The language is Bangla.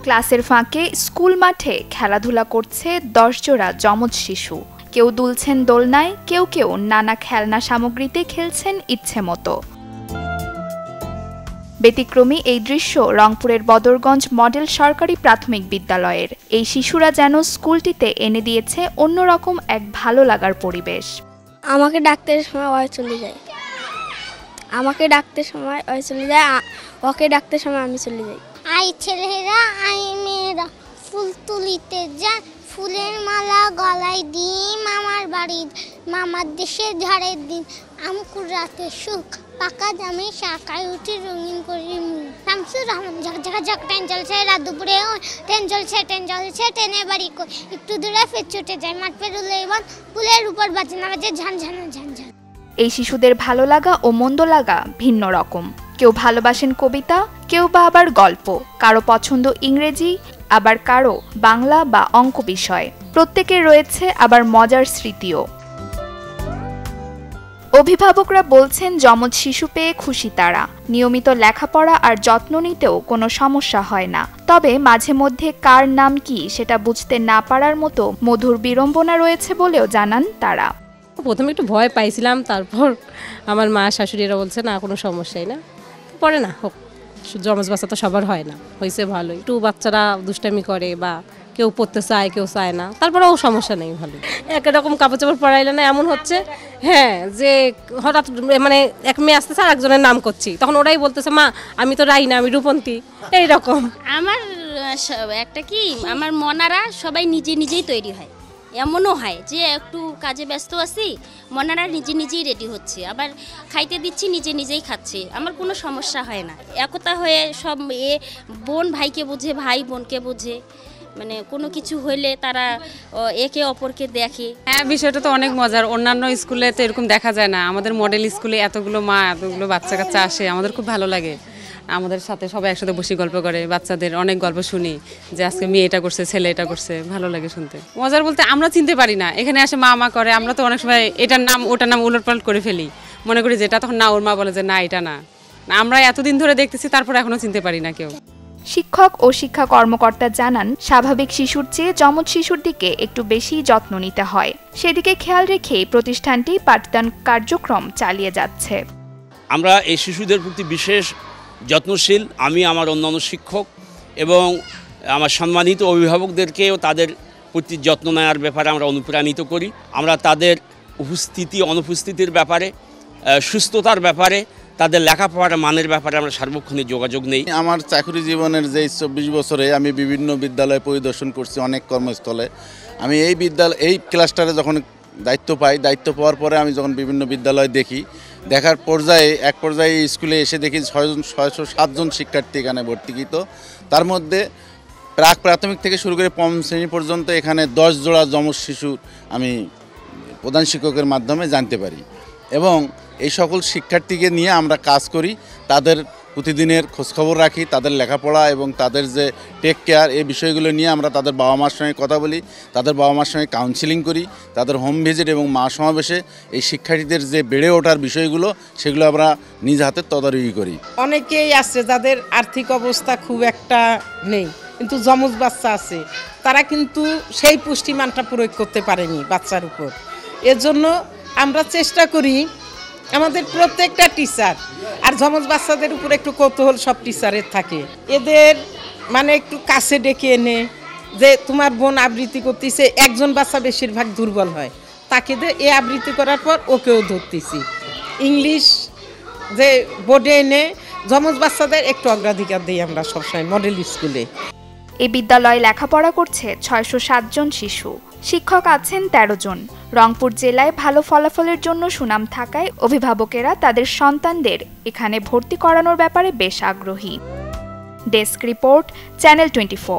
ক্লাসের ফাঁকে স্কুল মাঠে খেলাধুলা করছে 10 জোড়া যমজ শিশু। কেউ দুলছেন দোলনায়, কেউ কেউ নানা খেলনা সামগ্রীতে খেলছেন ইচ্ছে মতো। ব্যতিক্রমী এই দৃশ্য রংপুরের বদরগঞ্জ মডেল সরকারি প্রাথমিক বিদ্যালয়ের। এই শিশুরা যেন স্কুলটিতে এনে দিয়েছে অন্যরকম এক ভালো লাগার পরিবেশ। আমাকে ডাকতে সময় ওই চলে যায়, আমাকে ডাকতে সময় ওই চলে যায়, ওকে ডাকতে সময় আমি চলে যাই। আই ছেলেরা আই মেয়েরা ফুল তুলিতে যায়, ফুলের মালা গলায় দিই মামার বাড়ি, মামার দেশে ঝড়ের দিন আমকুর রাতে সুখ, পাকা জামে শাখায় উঠে রঙিন করি শামসুর রহমান ঝকঝকা ঝক ট্রেন চলছে, রাত দুপুরে ট্রেন চলছে ট্রেনে বাড়ি একটু দূরে ফের ছুটে যায়, মাঠ পেরুলে এবার ফুলের উপর বাজে না বাজে ঝানঝানা ঝানঝান। এই শিশুদের ভালো লাগা ও মন্দ লাগা ভিন্ন রকম। কেউ ভালোবাসেন কবিতা, কেউ বা আবার গল্প, কারো পছন্দ ইংরেজি, আবার কারো বাংলা বা অঙ্ক বিষয়। প্রত্যেকের রয়েছে আবার মজার স্মৃতিও। অভিভাবকরা বলছেন যমজ শিশু পেয়ে খুশি তারা। নিয়মিত লেখাপড়া আর যত্ন নিতেও কোনো সমস্যা হয় না। তবে মাঝে মধ্যে কার নাম কি সেটা বুঝতে না পারার মতো মধুর বিড়ম্বনা রয়েছে বলেও জানান তারা। প্রথমে একটু ভয় পাইছিলাম, তারপর আমার মা শাশুড়িরা বলছে না কোনো সমস্যাই না, পরে না হোক, যমজ বাচ্চা তো সবার হয় না, হয়েছে ভালোই। একটু বাচ্চারা দুষ্টামি করে বা কেউ পড়তে চায় কেউ চায় না, তারপরেও সমস্যা নেই, ভালো। একরকম কাপড় চাপড় পরাইলে না এমন হচ্ছে, হ্যাঁ, যে হঠাৎ মানে এক মেয়ে আসতেছে আর একজনের নাম করছি, তখন ওরাই বলতেছে মা আমি তো রাই না, আমি রূপন্তী, এইরকম। আমার একটা কি, আমার মনারা সবাই নিজে নিজেই তৈরি হয়। এমনও হয় যে একটু কাজে ব্যস্ত আছি, মনারা নিজে নিজেই রেডি হচ্ছে, আবার খাইতে দিচ্ছি নিজে নিজেই খাচ্ছে, আমার কোনো সমস্যা হয় না। একতা হয়ে সব বোন ভাইকে বোঝে, ভাই বোনকে বোঝে, মানে কোনো কিছু হইলে তারা একে অপরকে দেখে। হ্যাঁ, বিষয়টা তো অনেক মজার। অন্যান্য স্কুলে তো এরকম দেখা যায় না। আমাদের মডেল স্কুলে এতগুলো মা এতগুলো বাচ্চা কাচ্চা আসে, আমাদের খুব ভালো লাগে। আমাদের সাথে সবাই একসাথে বসে গল্প করে, বাচ্চাদের অনেক গল্প শুনি যে আজকে মেয়ে এটা করছে, ছেলে এটা করছে, ভালো লাগে শুনতে। মজার বলতে আমরা চিনতে পারি না, এখানে আসে মা মা করে, আমরা তো অনেক সময় এটার নাম ওটার নাম উলটপালট করে ফেলি, মনে করি যেটা, তখন না ওর মা বলে যে না এটা না। আমরা এতদিন ধরে দেখতেছি তারপর এখনো চিনতে পারি না কেউ। শিক্ষক ও শিক্ষা কর্মকর্তা জানান স্বাভাবিক শিশুর চেয়ে যমজ শিশুর দিকে একটু বেশি যত্ন নিতে হয়। সেদিকে খেয়াল রেখেই প্রতিষ্ঠানটি পাঠদান কার্যক্রম চালিয়ে যাচ্ছে। আমরা এই শিশুদের প্রতি বিশেষ যত্নশীল। আমি আমার অন্যান্য শিক্ষক এবং আমার সম্মানিত অভিভাবকদেরকেও তাদের প্রতি যত্ন নেওয়ার ব্যাপারে আমরা অনুপ্রাণিত করি। আমরা তাদের উপস্থিতি অনুপস্থিতির ব্যাপারে, সুস্থতার ব্যাপারে, তাদের লেখাপড়ার মানের ব্যাপারে আমরা সার্বক্ষণিক যোগাযোগ নেই। আমার চাকরি জীবনের যে 24 বছরে আমি বিভিন্ন বিদ্যালয় পরিদর্শন করছি, অনেক কর্মস্থলে। আমি এই ক্লাসটারে যখন দায়িত্ব পাই, দায়িত্ব পাওয়ার পরে আমি যখন বিভিন্ন বিদ্যালয় দেখি, দেখার এক পর্যায়ে স্কুলে এসে দেখি 607 জন শিক্ষার্থী এখানে ভর্তিকৃত। তার মধ্যে প্রাথমিক থেকে শুরু করে পঞ্চম শ্রেণী পর্যন্ত এখানে 10 জোড়া যমজ শিশু আমি প্রধান শিক্ষকের মাধ্যমে জানতে পারি। এবং এই সকল শিক্ষার্থীকে নিয়ে আমরা কাজ করি, তাদের প্রতিদিনের খোঁজখবর রাখি, তাদের লেখাপড়া এবং তাদের যে টেক কেয়ার, এই বিষয়গুলো নিয়ে আমরা তাদের বাবা মার সঙ্গে কথা বলি, তাদের বাবা মার সঙ্গে কাউন্সিলিং করি, তাদের হোম ভিজিট এবং মা সমাবেশে এই শিক্ষার্থীদের যে বেড়ে ওঠার বিষয়গুলো সেগুলো আমরা নিজ হাতে তদারকি করি। অনেকেই আছে যাদের আর্থিক অবস্থা খুব একটা নেই, কিন্তু যমজ বাচ্চা আছে, তারা কিন্তু সেই পুষ্টিমানটা প্রয়োগ করতে পারেনি বাচ্চার উপর। এজন্য আমরা চেষ্টা করি আমাদের প্রত্যেকটা টিচার, আর যমজ বাচ্চাদের উপর একটু কৌতূহল সব টিচারের থাকে, এদের মানে একটু কাছে ডেকে এনে যে তোমার বোন আবৃত্তি করতেছে, একজন বাচ্চা বেশিরভাগ দুর্বল হয়, তাকে এ আবৃত্তি করার পর ওকেও ধরতেছি। ইংলিশ যে বোর্ডে এনে যমজ বাচ্চাদের একটু অগ্রাধিকার দিই আমরা সবসময় মডেল স্কুলে। এই বিদ্যালয়ে লেখাপড়া করছে 607 জন শিশু। শিক্ষক আছেন 13 জন। রংপুর জেলায় ভালো ফলাফলের জন্য সুনাম থাকায় অভিভাবকেরা তাদের সন্তানদের এখানে ভর্তি করানোর ব্যাপারে বেশ আগ্রহী। Desk report, channel 24।